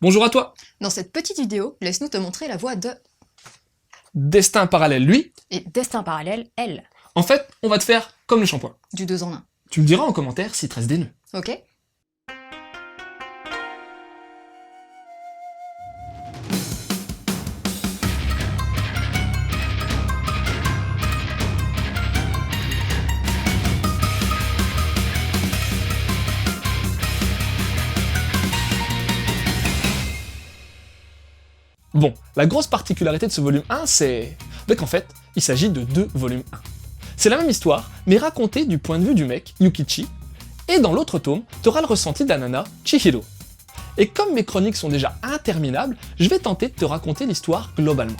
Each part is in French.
Bonjour à toi. Dans cette petite vidéo, laisse-nous te montrer la voie de Destin parallèle, lui. et destin parallèle, elle, En fait, on va te faire comme le shampoing. du 2 en 1. Tu me diras en commentaire s'il te reste des nœuds. Ok? Bon, la grosse particularité de ce volume 1, c'est qu'en fait, il s'agit de deux volumes 1. C'est la même histoire, mais racontée du point de vue du mec, Yukichi, et dans l'autre tome, t'auras le ressenti de la nana, Chihiro. Et comme mes chroniques sont déjà interminables, je vais tenter de te raconter l'histoire globalement.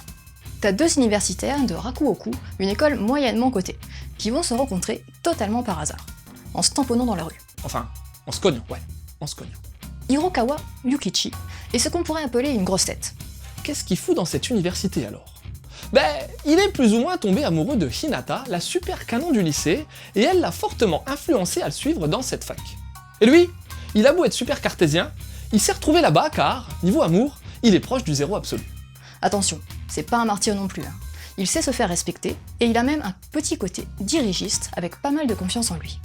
T'as deux universitaires de Rakuoku, une école moyennement cotée, qui vont se rencontrer totalement par hasard, en se tamponnant dans la rue. Enfin, en se cognant, ouais, en se cognant. Hirokawa Yukichi est ce qu'on pourrait appeler une grosse tête. Qu'est-ce qu'il fout dans cette université alors? Il est plus ou moins tombé amoureux de Hinata, la super canon du lycée, et elle l'a fortement influencé à le suivre dans cette fac. Et lui, il a beau être super cartésien, il s'est retrouvé là-bas car, niveau amour, il est proche du zéro absolu. Attention, c'est pas un martyr non plus. Il sait se faire respecter, et il a même un petit côté dirigiste avec pas mal de confiance en lui.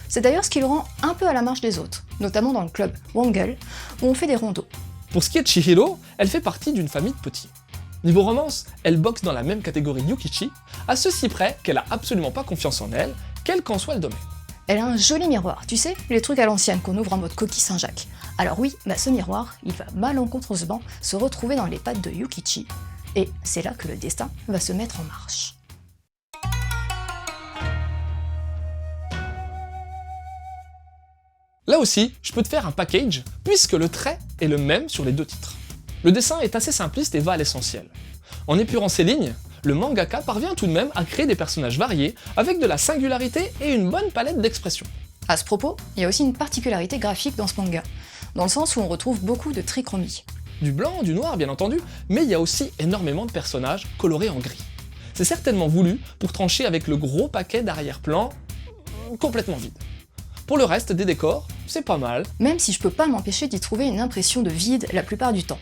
C'est d'ailleurs ce qui le rend un peu à la marge des autres, notamment dans le club Wangel, où on fait des rondos. Pour ce qui est de Chihiro, elle fait partie d'une famille de petits. Niveau romance, elle boxe dans la même catégorie Yukichi, à ceci près qu'elle a absolument pas confiance en elle, quel qu'en soit le domaine. Elle a un joli miroir, tu sais, les trucs à l'ancienne qu'on ouvre en mode coquille Saint-Jacques. Alors oui, ce miroir, il va malencontreusement se retrouver dans les pattes de Yukichi, et c'est là que le destin va se mettre en marche. Là aussi, je peux te faire un package, puisque le trait est le même sur les deux titres. Le dessin est assez simpliste et va à l'essentiel. En épurant ses lignes, le mangaka parvient tout de même à créer des personnages variés, avec de la singularité et une bonne palette d'expressions. À ce propos, il y a aussi une particularité graphique dans ce manga, dans le sens où on retrouve beaucoup de trichromie. Du blanc, du noir bien entendu, mais il y a aussi énormément de personnages colorés en gris. C'est certainement voulu pour trancher avec le gros paquet d'arrière-plan complètement vide. Pour le reste des décors, c'est pas mal. Même si je peux pas m'empêcher d'y trouver une impression de vide la plupart du temps.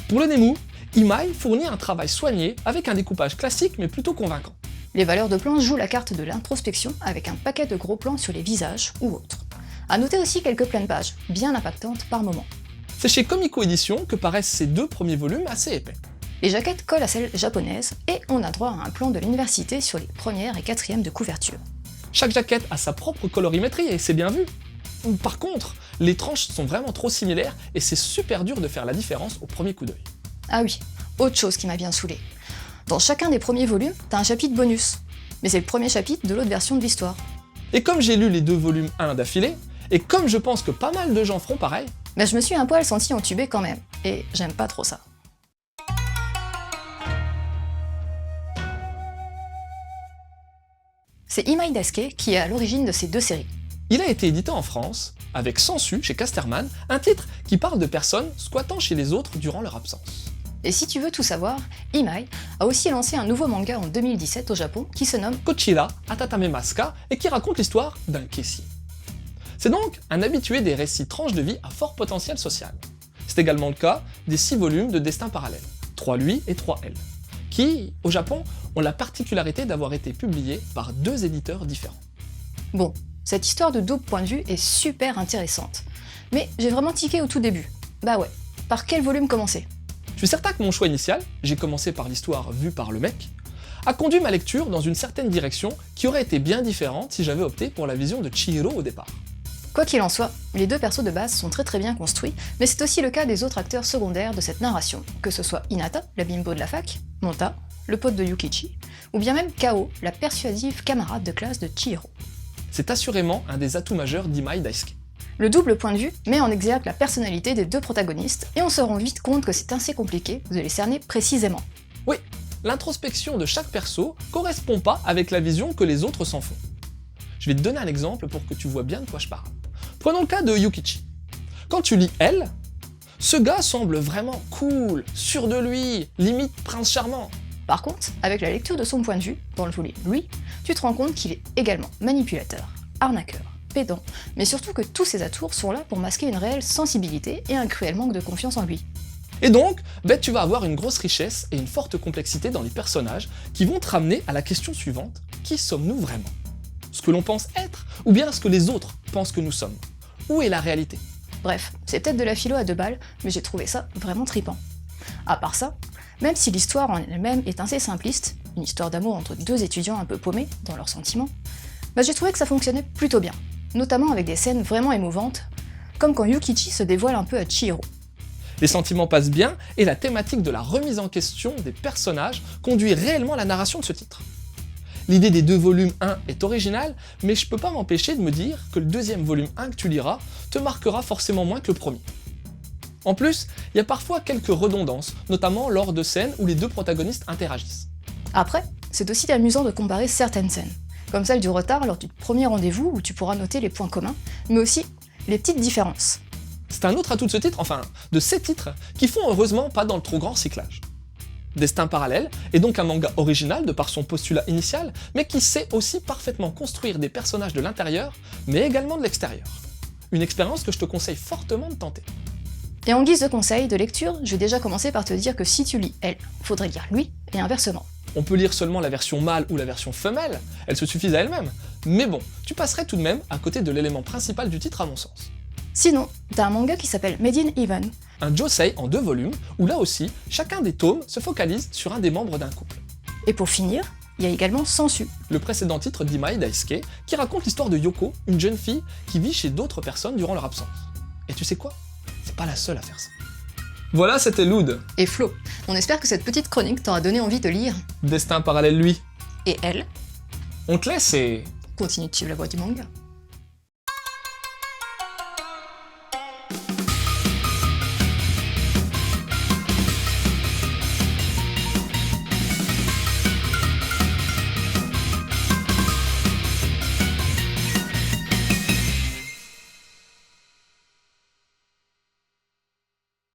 Pour le Nemu, Imai fournit un travail soigné avec un découpage classique mais plutôt convaincant. Les valeurs de plan jouent la carte de l'introspection avec un paquet de gros plans sur les visages ou autres. A noter aussi quelques pleines pages, bien impactantes par moments. C'est chez Comico Édition que paraissent ces deux premiers volumes assez épais. Les jaquettes collent à celles japonaises et on a droit à un plan de l'université sur les premières et quatrièmes de couverture. Chaque jaquette a sa propre colorimétrie et c'est bien vu. Par contre, les tranches sont vraiment trop similaires et c'est super dur de faire la différence au premier coup d'œil. Ah oui, autre chose qui m'a bien saoulé. Dans chacun des premiers volumes, t'as un chapitre bonus. Mais c'est le premier chapitre de l'autre version de l'histoire. Et comme j'ai lu les deux volumes 1 d'affilée, et comme je pense que pas mal de gens feront pareil, Je me suis un poil senti entubé quand même, et j'aime pas trop ça. C'est Imai Daisuke qui est à l'origine de ces deux séries. il a été édité en France, avec Sensu chez Casterman, un titre qui parle de personnes squattant chez les autres durant leur absence. Et si tu veux tout savoir, Imai a aussi lancé un nouveau manga en 2017 au Japon qui se nomme Kochira Atatame Masuka et qui raconte l'histoire d'un caissier. C'est donc un habitué des récits tranches de vie à fort potentiel social. C'est également le cas des 6 volumes de Destin parallèle, 3 lui et 3 elle, qui, au Japon, ont la particularité d'avoir été publiés par 2 éditeurs différents. Bon, cette histoire de double point de vue est super intéressante. Mais j'ai vraiment tiqué au tout début. Bah ouais, par quel volume commencer? Je suis certain que mon choix initial, j'ai commencé par l'histoire vue par le mec, a conduit ma lecture dans une certaine direction qui aurait été bien différente si j'avais opté pour la vision de Chihiro au départ. Quoi qu'il en soit, les deux persos de base sont très bien construits, mais c'est aussi le cas des autres acteurs secondaires de cette narration, que ce soit Hinata, la bimbo de la fac, Monta, le pote de Yukichi, ou bien même Kao, la persuasive camarade de classe de Chihiro. C'est assurément un des atouts majeurs d'Imai Daisuke. Le double point de vue met en exergue la personnalité des deux protagonistes, et on se rend vite compte que c'est assez compliqué de les cerner précisément. Oui, l'introspection de chaque perso correspond pas avec la vision que les autres s'en font. Je vais te donner un exemple pour que tu vois bien de quoi je parle. Prenons le cas de Yukichi. Quand tu lis elle, ce gars semble vraiment cool, sûr de lui, limite prince charmant. Par contre, avec la lecture de son point de vue, dans le volet lui, tu te rends compte qu'il est également manipulateur, arnaqueur, pédant, mais surtout que tous ces atours sont là pour masquer une réelle sensibilité et un cruel manque de confiance en lui. Et donc, tu vas avoir une grosse richesse et une forte complexité dans les personnages qui vont te ramener à la question suivante: qui sommes-nous vraiment? Ce que l'on pense être, ou bien ce que les autres pensent que nous sommes? Où est la réalité? Bref, c'est peut-être de la philo à 2 balles, mais j'ai trouvé ça vraiment tripant. À part ça, même si l'histoire en elle-même est assez simpliste, une histoire d'amour entre 2 étudiants un peu paumés dans leurs sentiments, j'ai trouvé que ça fonctionnait plutôt bien, notamment avec des scènes vraiment émouvantes, comme quand Yukichi se dévoile un peu à Chihiro. Les sentiments passent bien, et la thématique de la remise en question des personnages conduit réellement la narration de ce titre. L'idée des 2 volumes 1 est originale, mais je peux pas m'empêcher de me dire que le 2e volume 1 que tu liras te marquera forcément moins que le premier. En plus, il y a parfois quelques redondances, notamment lors de scènes où les 2 protagonistes interagissent. Après, c'est aussi amusant de comparer certaines scènes, comme celle du retard lors du premier rendez-vous où tu pourras noter les points communs, mais aussi les petites différences. C'est un autre atout de ce titre, enfin de ces titres, qui font heureusement pas dans le trop grand recyclage. Destin parallèle est donc un manga original de par son postulat initial, mais qui sait aussi parfaitement construire des personnages de l'intérieur, mais également de l'extérieur. Une expérience que je te conseille fortement de tenter. Et en guise de conseil de lecture, je vais déjà commencer par te dire que si tu lis elle, faudrait lire lui, et inversement. On peut lire seulement la version mâle ou la version femelle, elles se suffisent à elles-mêmes, mais bon, tu passerais tout de même à côté de l'élément principal du titre à mon sens. Sinon, t'as un manga qui s'appelle Made in Heaven. Un josei en 2 volumes, où là aussi, chacun des tomes se focalise sur un des membres d'un couple. Et pour finir, il y a également Sensu, Le précédent titre d'Imai Daisuke, qui raconte l'histoire de Yoko, une jeune fille qui vit chez d'autres personnes durant leur absence. Et tu sais quoi? C'est pas la seule à faire ça. Voilà, c'était Loud. et Flo. On espère que cette petite chronique t'aura donné envie de lire. Destin parallèle lui. Et elle, On te laisse et... continue de suivre la voie du manga.